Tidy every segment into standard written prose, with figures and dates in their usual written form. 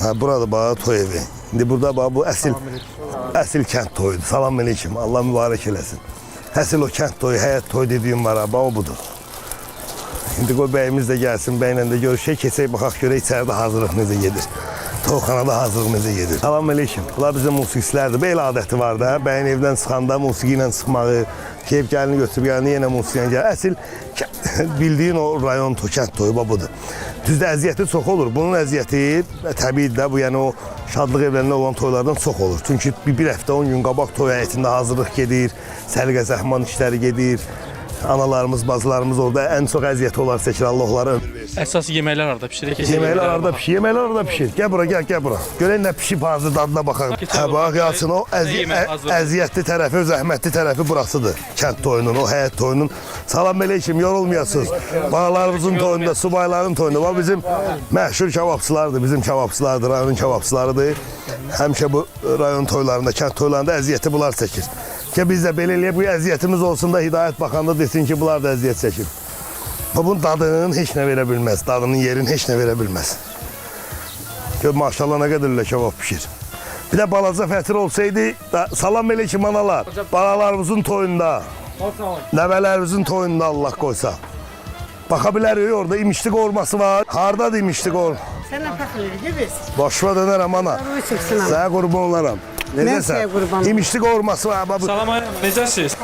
Ha, burada bax toy evi. İndi burada bax bu əsl kənd toyudur. Salam aleyküm. Allah mübarək eləsin. Əsl o kənd toyu, həyat toyu dediyim var ha, bax o budur. İndi qoy bəyimiz də gəlsin, bəylə də görüşək, keçək baxaq görək içəridə hazırlıq necə gedir. Toyxanada hazırlıq necə gedir. Salam aleyküm. Bunlar bizim musiqiçilərdir. Belə adəti var da, bəyin evdən çıxanda musiqi ilə çıxmağı, keyif gəlini götürüb yəni yenə musiqi ilə gəlir. Əsl bildiyin o rayon kənd toyu budur. Düzdür, əziyyəti çox olur. Bunun əziyyəti təbiidir də, bu yəni o şadlıq evlərində olan toylardan çox olur. Çünki bir həftə 10 gün qabaq toy həyətində hazırlıq gedir, səliqə zəhman işləri gedir. Analarımız, bacılarımız orada ən çox əziyyəti olar çəkir, Allah onlara ömür versin. Əsas yeməklər harada pişirir? Yeməklər harada pişir, yeməklər harada pişir. Gəl bura, gəl bura. Görək nə pişib hazır dadına baxaq. Hə, bax Yasin, o əziyyətli tərəfi, zəhmətli tərəfi burasıdır. Kənd toyunun, o həyət toyunun. Salam aleyküm, yorulmayasınız. Bağlarımızın toyunda, subayların toyunda. Bax bizim məşhur kebabçılardır, bizim kebabçılardır, rayonun kebabçılarıdır. Həmişə bu rayon toylarında, kənd toylarında əziyyəti bunlar çəkir. Ki biz də belə eləyək, bu əziyyətimiz olsun da Hidayət Baxanda desin ki, bunlar da əziyyət çəkir. Bunun dadının heç nə verə bilməz, dadının yerini heç nə verə bilməz. Gör, maşallah nə qədər elə kebab pişir. Bir də balaca fətir olsaydı, salam aleyküm analar, balalarımızın toyunda, nəvələrimizin toyunda Allah qoysa. Baxa bilərik, orada imişli qovurması var. Hardadır imişli qovurma? Sənə fəxr edirik biz. Başıma dönərəm ana. Sənə qurban olaram. Mən sənə qurban. İmişli qovurması var. Salam aleyküm, necəsiniz?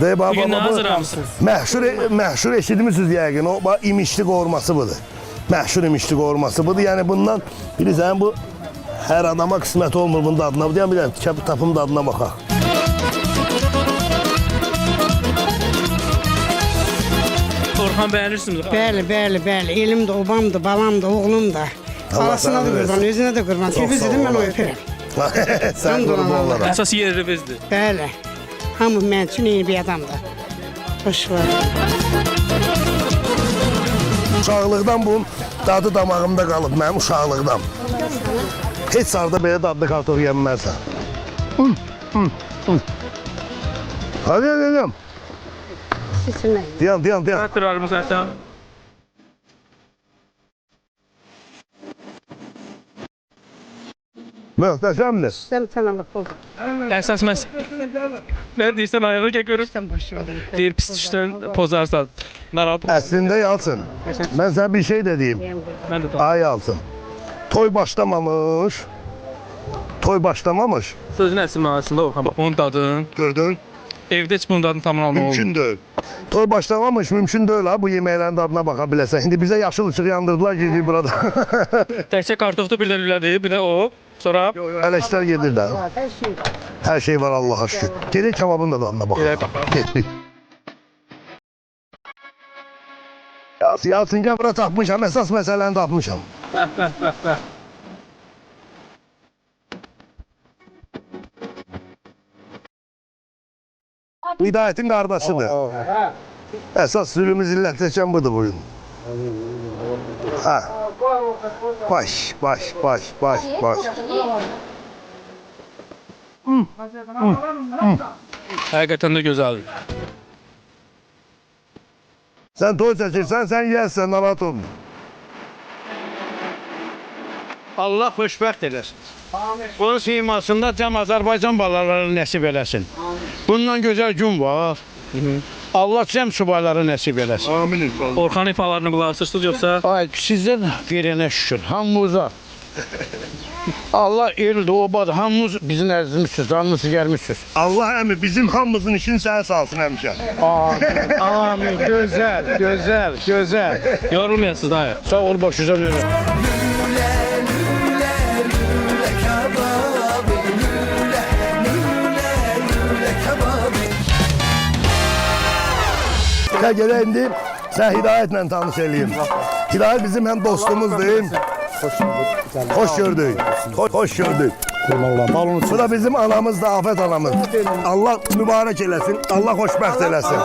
Bugün nə hazırlamışsınız? Məşhur eşitmişsiniz yəqin, o imişli qovurması budur. Məşhur imişli qovurması budur. Yəni bundan bilirsən, bu hər adama qismət olmur bunun dadına. Bir dənə tapım dadına baxaq. Orxan bəyənirsiniz? Bəli. Elim də, obam da, balam da, oğlum da. Xalasına da qurban, özünə də qurban. Televizorda mən o öpürəm. Sən qurban olaram. Əsas yerlivizdir. Bəli. Hamı mən üçün yeni bir adamdır. Xoş var. Uşaqlıqdan bunun dadı damağımda qalıb, mənim uşaqlıqdan. Heç sarda belə dadlı kartof yemməzsən. Hadi. Diyan. Xatırlarımız hətta. Möhtəşəmdir. Sən sənəlik oldu. Əsas nə deyirsən ayağı görür. Sən boş ver. Deyir pis düşdən pozarsan. Narahat. Əslində Yalçın, mən sənə bir şey də deyim. Mən də Ay Yalçın, toy başlamamış. Sözün əsl mənasında Orxan. Bunun dadını, Gördün? evdə heç bunun dadını tamam almaq olmur. Mümkün deyil. Toy başlamamış, mümkün deyil ha bu yeməklərin dadına baxa biləsən. İndi bizə yaşıl ışıq yandırdılar ki, burada. Təkcə kartofda bir də lülədir, bir də o. Sonra Hələ işlər gedir də. Hər şey var Allaha şükür. Gedək kebabın da dadına bax. Gedək baxaq. Getdik. Yalçın gəl bura tapmışam, əsas məsələni tapmışam. Bəh. Hidayətin qardaşıdır. Əsas zülümü zillət çəkən budur bu gün. Ha. Baş. Həqiqətən də gözəldir. Sən toy çəkirsən, sən yiyəsən, narahat olma. Allah xoşbəxt eləsin. Bunun simasında cəm Azərbaycan balaları nəsib eləsin. Bundan gözəl gün var. Allah cəm subayları nəsib eləsin. Amin inşallah. Orxan ifalarını qulaq asırsınız yoxsa? Ay, sizdən verənə şükür, hamımıza. Allah eldir, obadır, hamımız bizim əzizmişsiniz, canınız gəlmişsiniz. Allah əmi bizim hamımızın işini sənə salsın həmişə. Amin, gözəl. Yorulmayasınız dayı. Sağ ol, baş güzel verin. Gələ indi sən Hidayətlə tanış eləyim. Hidayət bizim həm dostumuzdur. Hoş gördük. Bu da bizim anamız da Afət anamız. Allah mübarək eləsin, Allah xoşbəxt eləsin.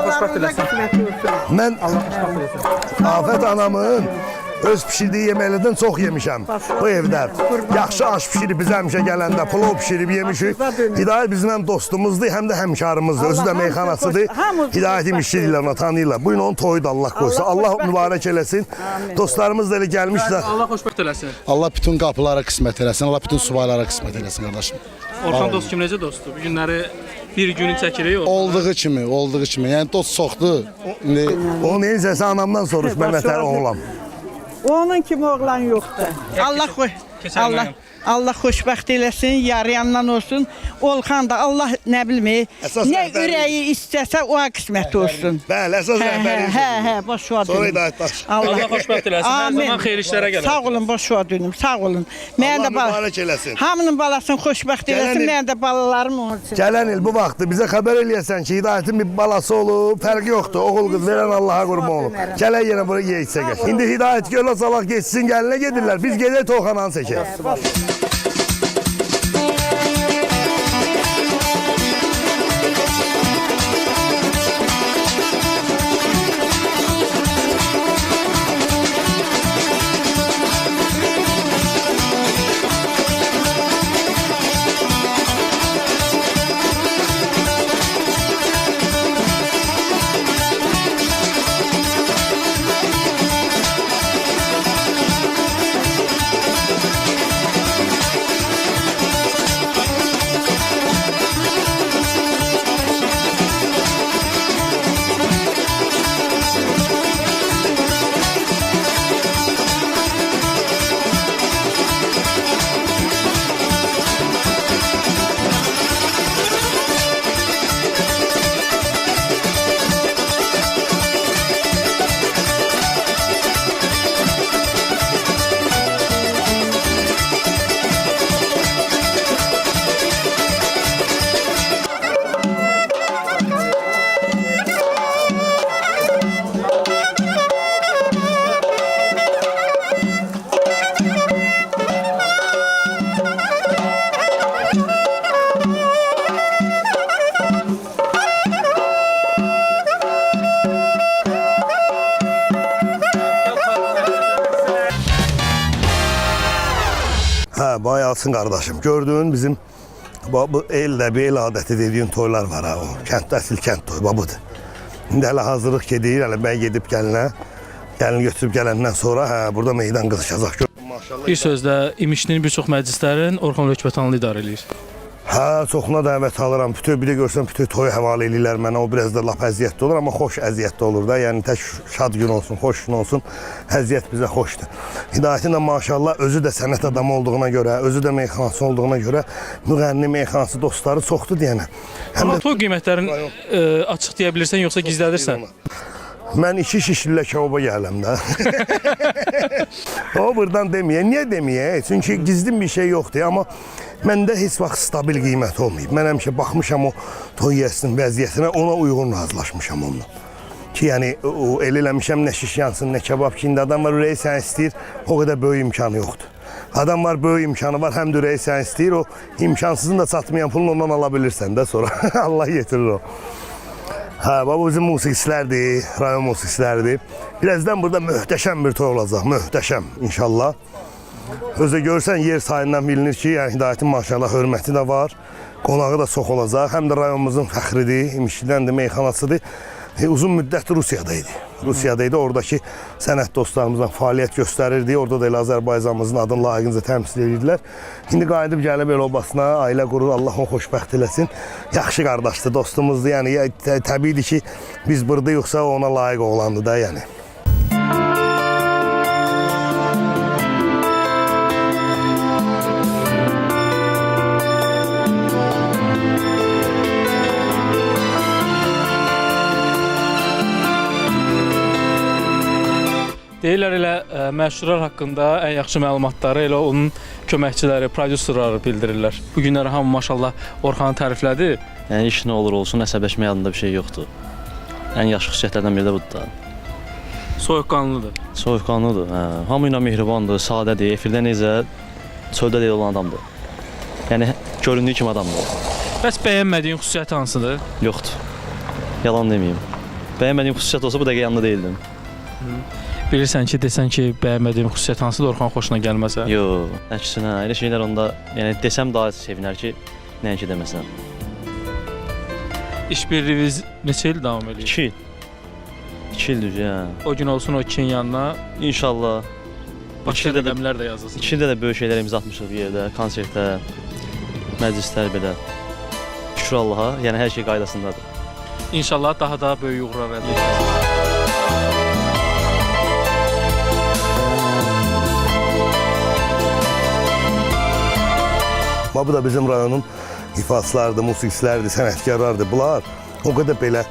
Mən Afət anamın Öz pişirdiyi yeməklərdən çox yemişəm bu evdə. Yaxşı aş pişirib biz həmişə gələndə, plov pişirib yemişik. Hidayət bizim həm dostumuzdur, həm də həmkarımızdır. Özü də meyxanasıdır. Hidayət imişçidirlər, ona tanıyırlar. Bu gün onun toyudur Allah qoysa. Allah mübarək eləsin. Dostlarımız da elə gəlmişlər. Allah xoşbəxt eləsin. Allah bütün qapılara qismət eləsin. Allah bütün subaylara qismət eləsin qardaşım. Orxan dost kim necə dostdur? Bu günləri bir günü çəkirik yox. Olduğu kimi. Yəni dost çoxdur. İndi O neysə anamdan soruş, mən nətər oğlam. Onun kimi oğlan yoxdur. Allah xoşbəxt eləsin, yarayandan olsun. Olxan da Allah nə bilmir, Əsas nə rəhbərlik. ürəyi istəsə o qismət olsun. Bəli, əsas rəhbərimiz. Boş ver. Sonra Hidayət baş. Allah xoşbəxt eləsin. Hər Amin. zaman xeyir işlərə gələr. Sağ olun, boş ver dönüm, sağ olun. Allah mübarək eləsin. Hamının balasını xoşbəxt eləsin, il- mən də balalarım olsun. Gələn il bu vaxtı bizə xəbər eləyəsən ki, Hidayətin bir balası olub, fərqi yoxdur. Oğul qız verən Allaha qurban olub. Gələk yenə bura yeyitsək. İndi Hidayət gölə salaq geçsin, gəlinə gedirlər. Biz gedək toxananı çəkək. Hə, bayalsın qardaşım. Gördün bizim bu eldə bir el adəti dediyin toylar var ha. O kənddə əsl kənd toyu budur. İndi hələ hazırlıq gedir, hələ mən gedib gəlinə. Gəlini götürüb gələndən sonra hə burada meydan qızışacaq. Maşallah. Bir sözlə İmişlinin bir çox məclislərin Orxan Hökbətanlı idarə eləyir. Hə, çoxuna dəvət alıram. Bütün bir də görsən bütün toyu həvalə eləyirlər mənə. O biraz da lap əziyyətli olur, amma xoş əziyyətli olur da. Yəni tək şad gün olsun, xoş gün olsun. Əziyyət bizə xoşdur. Hidayətin də maşallah özü də sənət adamı olduğuna görə, özü də meyxanası olduğuna görə müğənni meyxanası dostları çoxdur deyənə. Amma toy qiymətlərini açıq deyə bilirsən yoxsa gizlədirsən? Mən 2 şişlə kebaba gələm də. O buradan deməyə. Niyə deməyə? Çünki gizlin bir şey yoxdur, amma məndə heç vaxt stabil qiymət olmayıb. Mən həmişə baxmışam o toy yəsinin vəziyyətinə, ona uyğun razılaşmışam onunla. Ki, yəni el eləmişəm nə şiş yansın, nə kebab ki, indi adam var ürəyi sən istəyir, o qədər böyük imkanı yoxdur. Adam var böyük imkanı var, həm də ürəyi sən istəyir, o imkansızın da çatmayan pulunu ondan ala bilirsən də sonra. Allah yetirir o. Hə, bu bizim musiqiçilərdir, rayon musiqiçiləridir. Birazdan burada möhtəşəm bir toy olacaq, möhtəşəm inşallah. Özü görsən yer sayından bilinir ki, yəni Hidayətin maşallah hörməti də var, qonağı da çox olacaq. Həm də rayonumuzun fəxridir, İmişlidəndir, meyxanasıdır. Uzun müddət Rusiyadaydı. Rusiyadaydı, oradakı sənət dostlarımızla fəaliyyət göstərirdi. Orada da elə Azərbaycanımızın adını layiqincə təmsil edirdilər. İndi qayıdıb gəlib el obasına, ailə qurur, Allah onu xoşbəxt eləsin. Yaxşı qardaşdır, dostumuzdur. Yəni təbiidir ki, biz burada yoxsa ona layiq oğlandı da yəni. Deyirlər elə məşhurlar haqqında ən yaxşı məlumatları elə onun köməkçiləri, prodüserləri bildirirlər. Bu günləri hamı maşallah Orxanı təriflədi. Yəni iş nə olur olsun, əsəbləşmək adında bir şey yoxdur. Ən yaxşı xüsusiyyətlərdən biri də budur da. Soyuqqanlıdır. Soyuqqanlıdır, hə. Hamı ilə mehribandır, sadədir, efirdə necə, çöldə deyil olan adamdır. Yəni göründüyü kimi adamdır. Bəs bəyənmədiyin xüsusiyyəti hansıdır? Yoxdur. Yalan deməyim. Bəyənmədiyim xüsusiyyət olsa bu dəqiqə yanında deyildim. Bilirsən ki, desən ki, bəyənmədiyin xüsusiyyət hansıdır, Orxan xoşuna gəlməsə? Yox, əksinə, elə şeylər onda, yəni desəm daha sevinər ki, nəinki deməsəm. İş birliyiniz neçə il davam edir? 2 il. 2 il düzü, yəni. O gün olsun o ikinin yanına İnşallah. başqa rəqəmlər də yazılsın. 2 ildə də böyük şeylər imza atmışıq bir yerdə, konsertdə, məclislər belə. Şükür Allaha, yəni hər şey qaydasındadır. İnşallah daha da böyük uğurlar əldə edəcəksiniz. Bu da bizim rayonun ifaçılardır, musiqiçilərdir, sənətkarlardır. Bunlar o qədər belə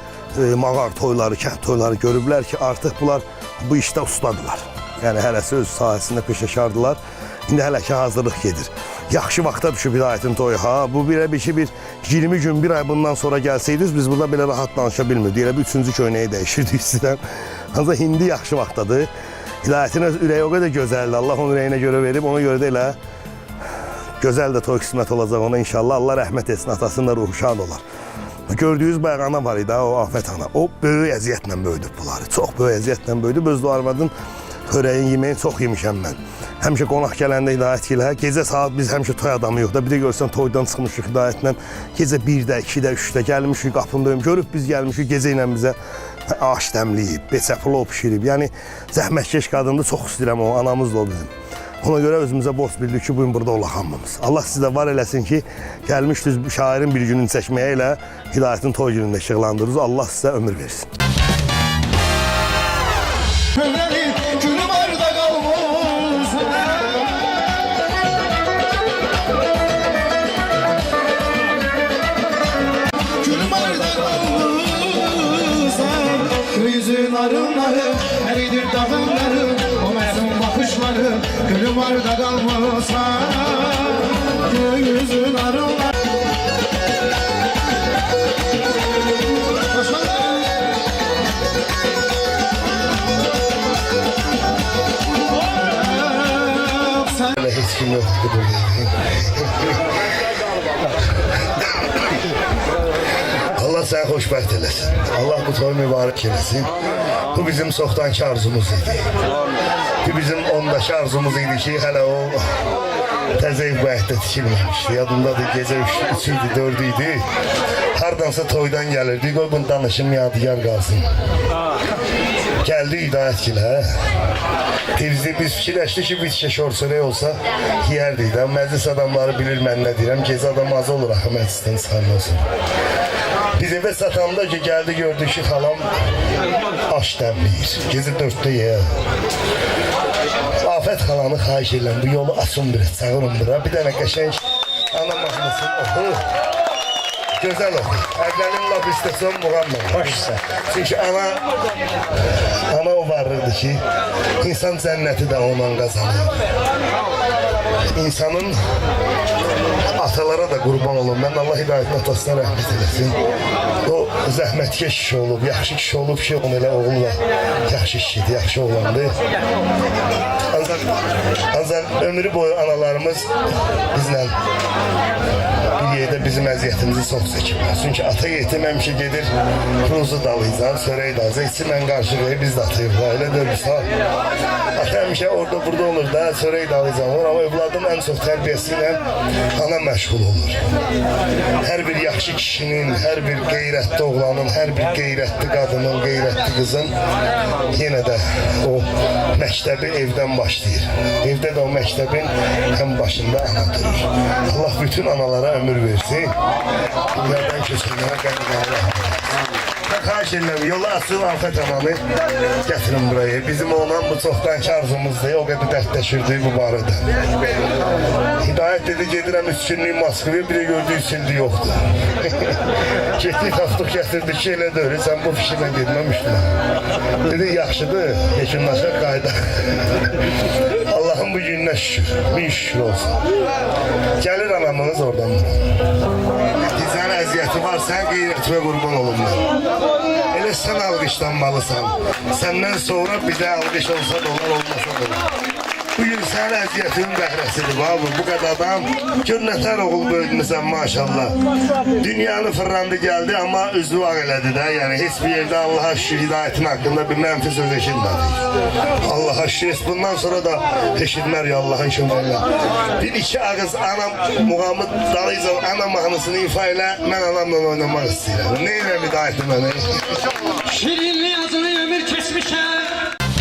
mağar toyları, kənd toyları görüblər ki, artıq bunlar bu işdə ustadılar. Yəni hələsi öz sahəsində peşəkardılar. İndi hələ ki hazırlıq gedir. Yaxşı vaxta düşüb Hidayətin toyu. Bu belə bir ki, 20 gün, 1 ay bundan sonra gəlsəydiniz, biz burada belə rahat danışa bilmirdik. Elə bir 3-cü köynəyi dəyişirdik sizdən. Ancaq indi yaxşı vaxtadır. Hidayətin ürəyi o qədər gözəldir. Allah onun ürəyinə görə verib, ona görə də elə gözəl də toy qismət olacaq ona inşallah. Allah rəhmət etsin, atasının da ruhu şad olar. Gördüyünüz bayaq ana var idi, o Afət ana. O böyük əziyyətlə böyüdüb bunları. Çox böyük əziyyətlə böyüdüb. Özü də arvadın xörəyin, yeməyin çox yemişəm mən. Həmişə qonaq gələndə Hidayət ilə, gecə saat biz həmişə toy adamı yox da. Bir də görsən toydan çıxmışıq Hidayətlə. Gecə 1-də, 2-də, 3-də gəlmişik qapındayım. Görüb biz gəlmişik gecə ilə bizə aş dəmləyib, beçə plov bişirib. Yəni zəhmətkeş qadındır, çox istəyirəm o, anamız da o bizim. Ona görə özümüzə borc bildik ki, bugün burada olaq hamımız. Allah sizə var eləsin ki, gəlmişdiniz şairin bir gününü çəkməyə ilə Hidayətin toy günündə işıqlandırırız. Allah sizə ömür versin. Yüzün arınları, eridir dağınları, o məzun bakışları, gülüm arda kalmasa, yüzün arınları. Hiç kim yoktu burada. Allah səni xoşbəxt eləsin. Allah bu toyu mübarək eləsin. Bu bizim çoxdankı arzumuz idi. Bu bizim ondakı arzumuz idi ki, hələ o təzə ev bayaqda tikilməmişdi. Yadımdadır, gecə 3 idi, 4 idi. Hardansa toydan gəlirdik, o bunu danışım, yadigar qalsın. Gəldi Hidayətgilə. Biz fikirləşdik ki, bitişə şorsörək olsa yiyərdik də. Məclis adamları bilir mən nə deyirəm. Gecə adam az olur axı məclisdən çıxarlı olsun. Biz evə satanda ki, gəldi gördük ki, xalam aş dəmləyir. Gecə 4-də yer. Afət xalanı xahiş edirəm, bu yolu açın bir, çağırın bura. Bir dənə qəşəng ana mahnısını oxu. Gözəl oxu. Əvvəlin laf istəsən muğamla. Başsa. Çünki ana o varırdı ki, insan cənnəti də ondan qazanır. İnsanın atalara da qurban olun. Mən Allah Hidayətin atasına rəhmət eləsin. O zəhmətkeş kişi olub, yaxşı kişi olub ki, onun elə oğlu da yaxşı kişidir, yaxşı oğlandı. Ancaq ömrü boyu analarımız bizlə bir yerdə bizim əziyyətimizi çox çəkiblər. Çünki ata yetim həmişə gedir, ruzu dalayacaq, sörək dalayacaq, içindən qarşılıq biz də atayıqlar, elə dörüsa. Ata həmişə orada burada olur da, sörək dalayacaq olur, amma evladım ən çox tərbiyəsi ilə ana məşğul olur. Hər bir yaxşı kişinin, hər bir qeyrətli oğlanın, hər bir qeyrətli qadının, qeyrətli qızın yenə də o məktəbi evdən başlayır. Evdə də o məktəbin ən başında ana durur. Allah bütün analara ömür versin. Bunlardan keçirməyə qəniqələ. Mən xahiş edirəm, yolu açın Afət ananı gətirin buraya. Bizim olan bu çoxdankı arzumuzdur, o qədər dərdləşirdik bu barədə. Hidayət dedi, gedirəm 3 günlük Moskvaya, bir də gördüyü 3 ildir yoxdur. Getdik, tapdıq, gətirdik ki, elə də öyle, sən bu fikirlə gedməmişdin. Dedi, yaxşıdır, yekunlaşaq qayda. Allah'ın bu gününe şükür, bin şükür olsun. Gəlir anamınız oradan. Dizən əziyyəti var, sən qeyrətimə qurban olun mən. Elə sən alqışlanmalısan. Səndən sonra bizə alqış olsa da olar, olmasa da olur. Bugün sənin əziyyətinin bəhrəsidir babu. Bu qədər adam gör nətər oğul böyüdmüsən maşallah. Dünyanı fırlandı geldi ama üzü var elədi də. Yəni heç bir yerdə Allah'a şükür hidayətin haqqında bir mənfi söz eşitmədik. Allah'a şükür. Bundan sonra da eşitmər ya Allah'ın köməklə. Bir iki ağız anam muğamı dalayacaq, ana mahnısını ifa elə, mən anamla oynamaq istəyirəm. Neynə hidayəti mənə? Şirinliğin